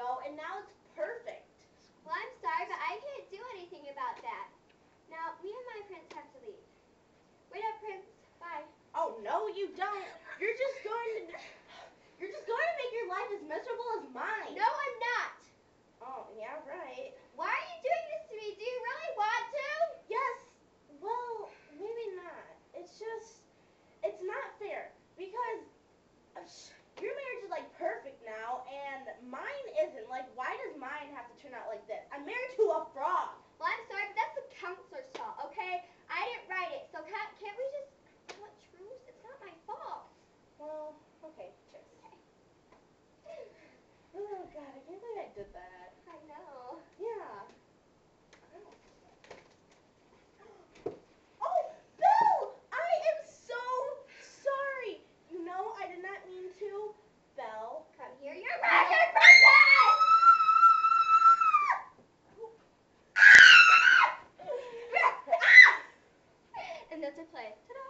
ago, and now it's perfect. Well, I'm sorry, but I can't do anything about that. Now, me and my prince have to leave. Wait up, Prince. Bye. Oh, no, you don't. You're just going to make your life as miserable as mine. No, I'm not. Oh, yeah, right. Why are you doing this to me? Do you really want to? Yes. Well, maybe not. It's not fair because your marriage is like perfect now, and mine isn't. Like, why does mine have to turn out like this? I'm married to a frog. Well, I'm sorry, but that's the counselor's fault, okay? I didn't write it, so can't we just call it truce? It's not my fault. Well, okay, cheers. Oh, God, I can't believe I did that. I know. Yeah. Oh, Belle! I am so sorry. You know, I did not mean to. Belle. Come here, you're murdered princess! And that's our play. Ta-da!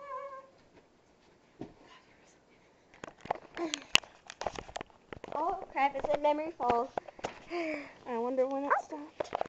Oh crap, it's in memory falls. I wonder when it stopped.